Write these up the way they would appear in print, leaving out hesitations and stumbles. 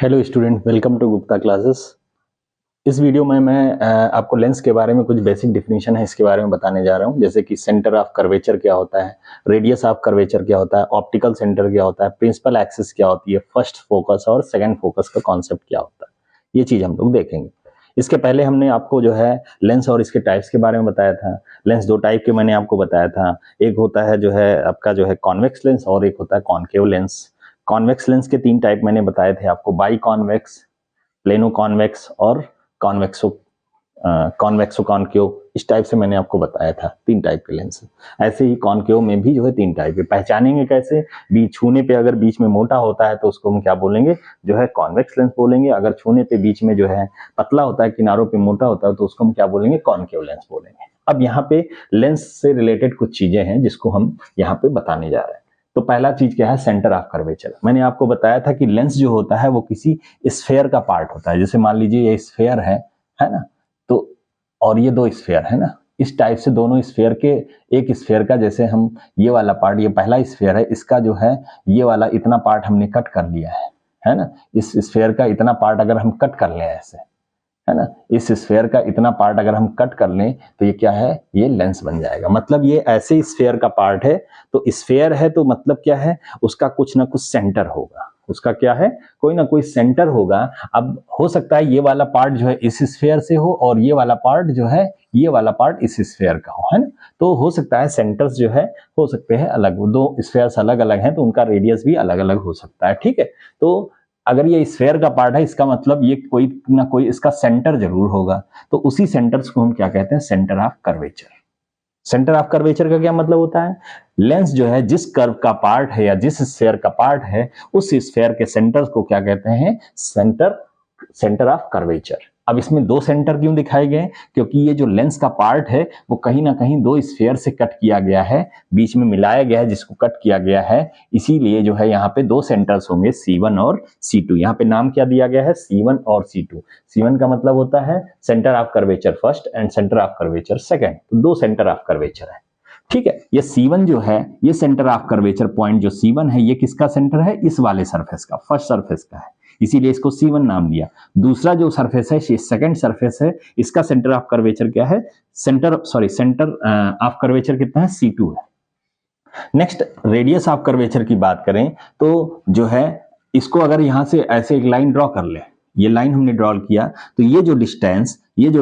Hello student, welcome to Gupta classes. इस video में मैं आपको लेंस के बारे में कुछ बेसिक डिफिनीशन है इसके बारे में बताने जा रहा हूं, जैसे कि सेंटर ऑफ कर्वेचर क्या होता है, रेडियस ऑफ कर्वेचर क्या होता है, ऑप्टिकल सेंटर क्या होता है, प्रिंसिपल एक्सिस क्या होती है, फर्स्ट फोकस और सेकंड फोकस का कॉन्सेप्ट क्या होता है, ये चीज हम लोग देखेंगे। इसके पहले हमने आपको जो है लेंस और इसके टाइप्स के बारे में बताया था। लेंस दो टाइप के मैंने आपको बताया था। एक होता है जो है आपका जो है कॉन्वेक्स लेंस और एक होता है कॉनकेव लेंस। कॉन्वेक्स लेंस के तीन टाइप मैंने बताए थे आपको, बाई कॉन्वेक्स, प्लेनो कॉन्वेक्स और कॉन्वेक्सो कॉन्वेक्सो कॉनकेव। इस टाइप से मैंने आपको बताया था तीन टाइप के लेंस। ऐसे ही कॉनकेव में भी जो है तीन टाइप के। पहचानेंगे कैसे? बीच छूने पे अगर बीच में मोटा होता है तो उसको हम क्या बोलेंगे, जो है कॉन्वेक्स लेंस बोलेंगे। अगर छूने पे बीच में जो है पतला होता है, किनारों पे मोटा होता है, तो उसको हम क्या बोलेंगे, कॉनकेव लेंस बोलेंगे। अब यहाँ पे लेंस से रिलेटेड कुछ चीजें हैं जिसको हम यहाँ पे बताने जा रहे हैं। तो पहला चीज क्या है, सेंटर ऑफ कर्वेचर। मैंने आपको बताया था कि लेंस जो होता है वो किसी स्फेयर का पार्ट होता है। जैसे मान लीजिए ये स्फेयर है ना, तो और ये दो स्फेयर है ना, इस टाइप से दोनों स्फेयर के, एक स्फेयर का जैसे हम ये वाला पार्ट, ये पहला स्फेयर है, इसका जो है ये वाला इतना पार्ट हमने कट कर लिया है ना। इस स्फेयर का इतना पार्ट अगर हम कट कर लें ऐसे, है ना, इस स्फेयर का इतना पार्ट अगर हम कट कर लें तो ये क्या है, ये लेंस बन जाएगा। मतलब ये ऐसे स्फेयर का पार्ट है, तो स्फेयर है तो मतलब क्या है, उसका कुछ ना कुछ सेंटर होगा। उसका क्या है, कोई ना कोई सेंटर होगा। अब हो सकता है ये वाला पार्ट जो है इस स्फेयर से हो और ये वाला पार्ट जो है, ये वाला पार्ट इस स्फेयर का हो, है ना। तो हो सकता है सेंटर्स जो है हो सकते हैं अलग, दो स्फेयर्स अलग अलग हैं तो उनका रेडियस भी अलग अलग हो सकता है, ठीक है। तो अगर ये स्फेयर का पार्ट है, इसका मतलब ये कोई ना कोई इसका सेंटर जरूर होगा। तो उसी सेंटर्स को हम क्या कहते हैं, centre of curvature. Centre of curvature का क्या मतलब होता है, लेंस जो है जिस कर्व का पार्ट है या जिस स्फेयर का पार्ट है, उस स्फेयर के सेंटर्स को क्या कहते हैं, सेंटर ऑफ कर्वेचर। अब इसमें दो सेंटर क्यों दिखाए गए, क्योंकि ये जो लेंस का पार्ट है वो कहीं ना कहीं दो स्फेयर से कट किया गया है, बीच में मिलाया गया है जिसको कट किया गया है। इसीलिए जो है यहाँ पे दो सेंटर्स होंगे, C1 और C2। यहाँ पे नाम क्या दिया गया है, C1 और C2। C1 का मतलब होता है centre of curvature first and centre of curvature second. तो दो सेंटर ऑफ कर्वेचर है, ठीक है। ये C1 जो है, ये सेंटर ऑफ कर्वेचर पॉइंट जो C1 है, ये किसका सेंटर है, इस वाले सरफेस का, फर्स्ट सरफेस का है, इसीलिए इसको C1 नाम दिया। दूसरा जो सरफेस है, सेकंड सरफेस है, इसका सेंटर ऑफ कर्वेचर क्या है, सेंटर ऑफ कर्वेचर कितना है, C2 है। नेक्स्ट रेडियस ऑफ कर्वेचर की बात करें तो जो है, इसको अगर यहां से ऐसे एक लाइन ड्रॉ कर ले, ये लाइन हमने ड्रॉ किया, तो ये जो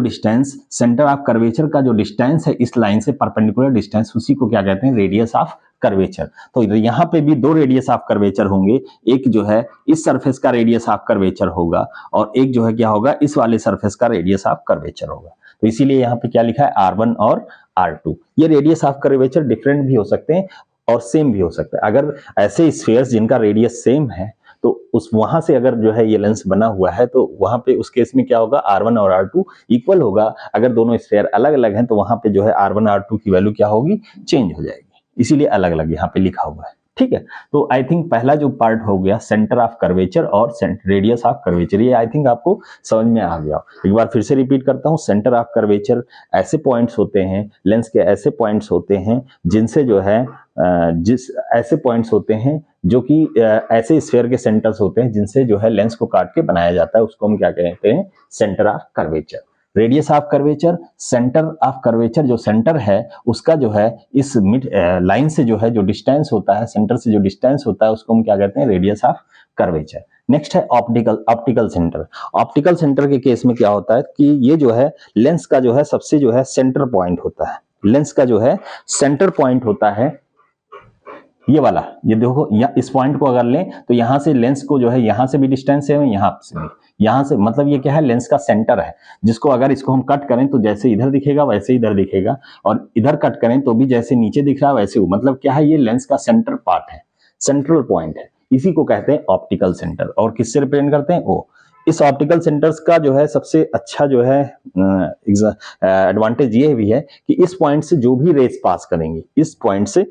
डिस्टेंस सेंटर ऑफ कर्वेचर का जो डिस्टेंस है इस लाइन से परपेंडिकुलर डिस्टेंस, उसी को क्या कहते हैं, रेडियस ऑफ कर्वेचर। तो यहाँ पे भी दो रेडियस ऑफ कर्वेचर होंगे, एक जो है इस सरफेस का रेडियस ऑफ कर्वेचर होगा और एक जो है क्या होगा, इस वाले सरफेस का रेडियस ऑफ कर्वेचर होगा। तो इसीलिए यहाँ पे क्या लिखा है, R1 और R2। ये रेडियस ऑफ कर्वेचर डिफरेंट भी हो सकते हैं और सेम भी हो सकता है। अगर ऐसे स्फीयर्स जिनका रेडियस सेम है तो उस वहां से अगर जो है ये लेंस बना हुआ है तो वहां पे उस केस में क्या होगा, R1 और R2 इक्वल होगा। अगर दोनों स्फीयर अलग अलग हैं तो वहां पे जो है R1 R2 की वैल्यू क्या होगी, चेंज हो जाएगी, इसीलिए अलग अलग यहाँ पे लिखा हुआ है, ठीक है। तो आई थिंक पहला जो पार्ट हो गया सेंटर ऑफ कर्वेचर और रेडियस ऑफ कर्वेचर, ये आई थिंक आपको समझ में आ गया। एक बार फिर से रिपीट करता हूं, सेंटर ऑफ कर्वेचर ऐसे पॉइंट्स होते हैं, लेंस के ऐसे पॉइंट्स होते हैं जिनसे जो है ऐसे पॉइंट्स होते हैं जो कि ऐसे स्फीयर के सेंटर्स होते हैं जिनसे जो है लेंस को काट के बनाया जाता है, उसको हम क्या कहते हैं, centre of curvature. Radius of curvature, centre of curvature जो सेंटर है उसका जो है इस मिड लाइन से जो है जो डिस्टेंस होता है, सेंटर से जो डिस्टेंस होता है उसको हम क्या कहते हैं, रेडियस ऑफ कर्वेचर। नेक्स्ट है ऑप्टिकल सेंटर। ऑप्टिकल सेंटर के केस में क्या होता है कि ये जो है लेंस का जो है सबसे जो है सेंटर पॉइंट होता है, लेंस का जो है सेंटर पॉइंट होता है ये वाला। ये देखो इस पॉइंट को अगर लें तो यहां से लेंस को जो है यहां से भी डिस्टेंस है, यहां से भी, यहां से मतलब ये क्या है, लेंस का सेंटर है, जिसको अगर इसको हम कट करें तो जैसे इधर दिखेगा वैसे इधर दिखेगा, और इधर कट करें तो भी जैसे नीचे दिख रहा है वैसे, मतलब क्या है, ये लेंस का सेंटर पार्ट है, सेंट्रल पॉइंट है, इसी को कहते हैं ऑप्टिकल सेंटर। और किससे रिप्रेजेंट करते हैं, वो इस ऑप्टिकल सेंटर्स का जो है सबसे अच्छा जो है एडवांटेज ये भी है कि इस पॉइंट से जो भी रेस पास करेंगे, इस पॉइंट से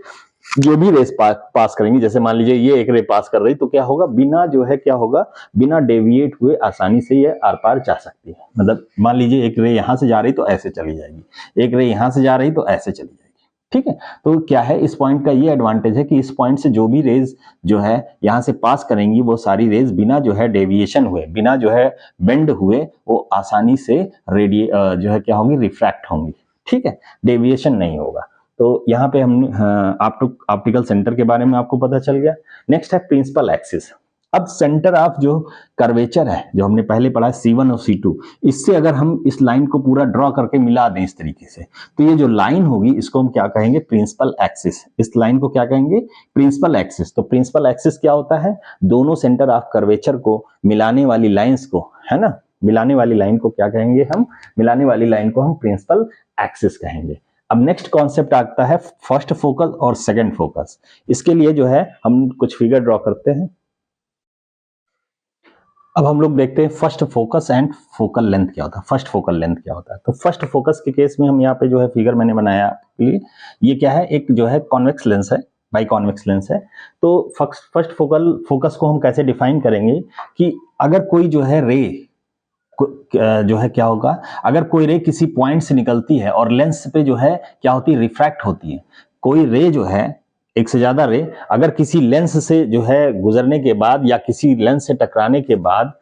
जो भी रेस पास करेंगे, जैसे मान लीजिए ये एक रे पास कर रही तो क्या होगा, बिना जो है क्या होगा, बिना डेविएट हुए आसानी से ये आर पार जा सकती है। मतलब मान लीजिए एक रे यहां से जा रही तो ऐसे चली जाएगी, एक रे यहां से जा रही तो ऐसे चली जाएगी, ठीक है। तो क्या है, इस पॉइंट का ये एडवांटेज है कि इस पॉइंट से जो भी रेज जो है यहां से पास करेंगी, वो सारी रेज बिना जो है डेविएशन हुए, बिना जो है बेंड हुए, वो आसानी से जो है क्या होंगी, रिफ्रैक्ट होंगी। ठीक है, डेविएशन नहीं होगा। तो यहाँ पे हम ऑप्टिकल सेंटर के बारे में आपको पता चल गया। नेक्स्ट है प्रिंसिपल एक्सिस। अब सेंटर ऑफ जो कर्वेचर है, जो हमने पहले पढ़ा C1 और C2, इससे अगर हम इस लाइन को पूरा ड्रॉ करके मिला दें इस तरीके से, तो ये जो लाइन होगी इसको हम क्या कहेंगे, प्रिंसिपल एक्सिस। इस लाइन को क्या कहेंगे, प्रिंसिपल एक्सिस। तो प्रिंसिपल एक्सिस क्या होता है, दोनों सेंटर ऑफ कर्वेचर को मिलाने वाली लाइंस को, है ना, मिलाने वाली लाइन को क्या कहेंगे हम, मिलाने वाली लाइन को हम प्रिंसिपल एक्सिस कहेंगे। अब नेक्स्ट कॉन्सेप्ट आता है फर्स्ट फोकस और सेकंड फोकस। इसके लिए जो है हम कुछ फिगर ड्रॉ करते हैं। अब हम लोग देखते हैं first focus and focal length क्या होता है, फर्स्ट फोकल लेंथ क्या होता है। तो फर्स्ट फोकस के केस में हम यहाँ पे जो है फिगर मैंने बनाया आपके लिए, ये क्या है, एक जो है कॉन्वेक्स लेंस है, बाई कॉन्वेक्स लेंस है। तो फर्स्ट फोकल फोकस को हम कैसे डिफाइन करेंगे कि अगर कोई जो है रे जो है क्या होगा, अगर कोई रे किसी पॉइंट से निकलती है और लेंस पे जो है क्या होती है, रिफ्रैक्ट होती है। कोई रे जो है, एक से ज्यादा रे अगर किसी लेंस से जो है गुजरने के बाद, या किसी लेंस से टकराने के बाद,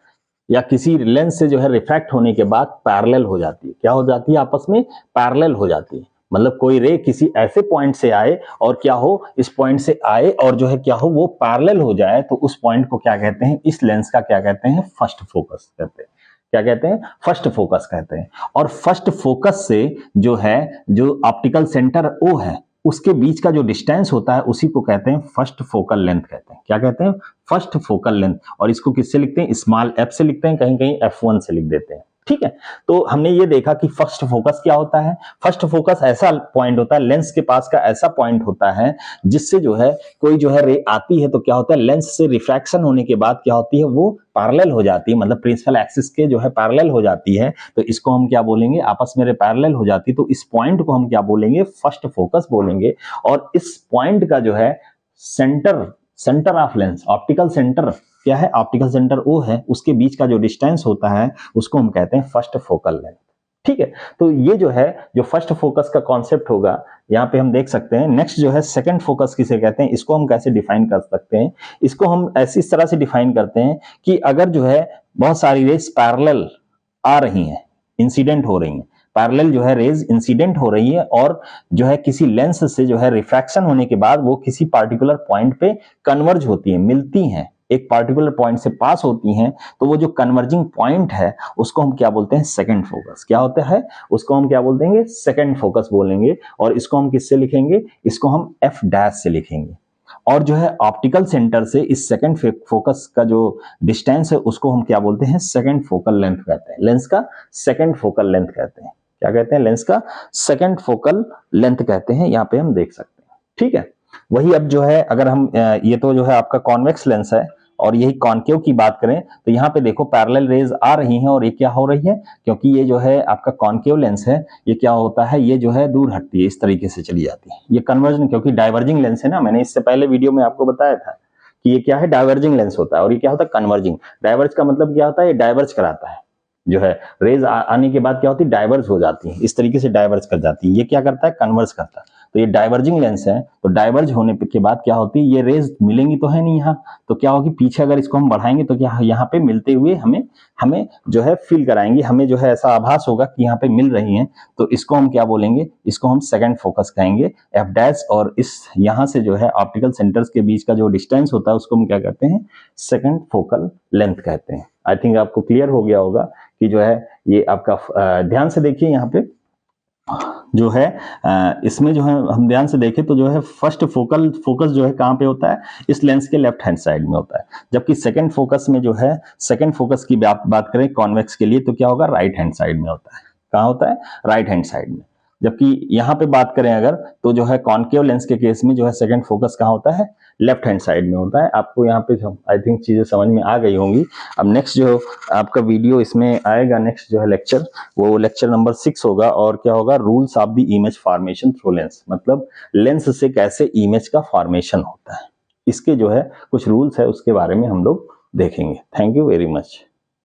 या किसी लेंस से जो है रिफ्रैक्ट होने के बाद पैरेलल हो जाती है। क्या हो जाती है, आपस में पैरेलल हो जाती है। मतलब कोई रे किसी ऐसे पॉइंट से आए और क्या हो, इस पॉइंट से आए और जो है क्या हो, वो पैरेलल हो जाए, तो उस पॉइंट को क्या कहते हैं, इस लेंस का क्या कहते हैं, फर्स्ट फोकस कहते हैं। क्या कहते हैं, फर्स्ट फोकस कहते हैं। और फर्स्ट फोकस से जो है, जो ऑप्टिकल सेंटर O है, उसके बीच का जो डिस्टेंस होता है उसी को कहते हैं फर्स्ट फोकल लेंथ कहते हैं। क्या कहते हैं, फर्स्ट फोकल लेंथ। और इसको किससे लिखते हैं, स्मॉल f से लिखते हैं, कहीं कहीं F1 से लिख देते हैं। ठीक है, तो हमने ये देखा कि फर्स्ट फोकस क्या होता है। फर्स्ट फोकस ऐसा पॉइंट होता है, लेंस के पास का ऐसा पॉइंट होता है जिससे जो है कोई जो है रे आती है, तो क्या होता है, लेंस से रिफ्रैक्शन होने के बाद क्या होती है, वो पैरेलल हो जाती है, मतलब प्रिंसिपल एक्सिस के जो है पैरेलल हो जाती है। तो इसको हम क्या बोलेंगे, आपस में पैरेलल हो जाती है, तो इस पॉइंट को हम क्या बोलेंगे, फर्स्ट फोकस बोलेंगे। और इस पॉइंट का जो है centre of lens, optical centre क्या है, ऑप्टिकल सेंटर O है, उसके बीच का जो डिस्टेंस होता है उसको हम कहते हैं फर्स्ट फोकल लेंथ। ठीक है, तो ये जो है, जो फर्स्ट फोकस का कॉन्सेप्ट होगा, यहाँ पे हम देख सकते हैं। नेक्स्ट जो है सेकंड फोकस किसे कहते हैं, इसको हम कैसे डिफाइन कर सकते हैं। इसको हम इस तरह से डिफाइन करते हैं कि अगर जो है बहुत सारी रेस पैरेलल आ रही हैं, इंसिडेंट हो रही हैं, पैरेलल जो है रेज इंसिडेंट हो रही है, और जो है किसी लेंस से जो है रिफ्रैक्शन होने के बाद वो किसी पार्टिकुलर पॉइंट पे कन्वर्ज होती है, मिलती हैं, एक पार्टिकुलर पॉइंट से पास होती हैं, तो वो जो कन्वर्जिंग पॉइंट है उसको हम क्या बोलते हैं, सेकंड फोकस। क्या होता है, उसको हम क्या बोल देंगे, सेकंड फोकस बोलेंगे। और इसको हम किससे लिखेंगे, इसको हम F' से लिखेंगे। और जो है ऑप्टिकल सेंटर से इस सेकंड फोकस का जो डिस्टेंस है उसको हम क्या बोलते हैं, सेकंड फोकल लेंथ कहते हैं। लेंस का सेकंड फोकल लेंथ कहते हैं। क्या कहते हैं, लेंस का सेकंड फोकल लेंथ कहते हैं। यहाँ पे हम देख सकते हैं। ठीक है, वही अब जो है, अगर हम ये तो जो है आपका कॉन्वेक्स लेंस है, और यही कॉनकेव की बात करें तो यहाँ पे देखो पैरेलल रेज आ रही हैं, और ये क्या हो रही है, क्योंकि ये जो है आपका कॉनकेव लेंस है, ये क्या होता है, ये जो है दूर हटती है, इस तरीके से चली जाती है। ये कन्वर्जन, क्योंकि डाइवर्जिंग लेंस है ना, मैंने इससे पहले वीडियो में आपको बताया था कि ये क्या है, डाइवर्जिंग लेंस होता है। और ये क्या होता है, कन्वर्जिंग। डाइवर्ज का मतलब क्या होता है, ये डाइवर्ज कराता है, जो है रेज आने के बाद क्या होती है, डाइवर्ज हो जाती है, इस तरीके से डाइवर्ज कर जाती है। ये क्या करता है, कन्वर्ज करता है। तो ये डाइवर्जिंग लेंस है, तो डाइवर्ज होने के बाद क्या होती है, ये रेज मिलेंगी तो है नहीं यहाँ, तो क्या होगी, पीछे अगर इसको हम बढ़ाएंगे तो क्या यहाँ पे मिलते हुए हमें जो है फील कराएंगे, हमें जो है ऐसा आभास होगा कि यहाँ पे मिल रही हैं। तो इसको हम क्या बोलेंगे, इसको हम सेकंड फोकस कहेंगे, F'। और इस यहाँ से जो है ऑप्टिकल सेंटर्स के बीच का जो डिस्टेंस होता है उसको हम क्या कहते हैं, सेकंड फोकल लेंथ कहते हैं। आई थिंक आपको क्लियर हो गया होगा कि जो है ये आपका, ध्यान से देखिए यहाँ पे जो है, इसमें जो है हम ध्यान से देखें तो जो है फर्स्ट फोकस जो है कहाँ पे होता है, इस लेंस के लेफ्ट हैंड साइड में होता है। जबकि सेकंड फोकस में जो है, सेकंड फोकस की बात करें कॉन्वेक्स के लिए, तो क्या होगा, राइट हैंड साइड में होता है। कहाँ होता है, राइट हैंड साइड में। जबकि यहाँ पे बात करें अगर, तो जो है कॉनकेव लेंस के केस में जो है सेकंड फोकस कहाँ होता है, लेफ्ट हैंड साइड में होता है। आपको यहाँ पे आई थिंक चीजें समझ में आ गई होंगी। अब नेक्स्ट जो आपका वीडियो इसमें आएगा, नेक्स्ट जो है लेक्चर, वो लेक्चर नंबर 6 होगा। और क्या होगा, rules of the image formation through lens, मतलब लेंस से कैसे इमेज का फॉर्मेशन होता है, इसके जो है कुछ रूल्स है, उसके बारे में हम लोग देखेंगे। Thank you very much.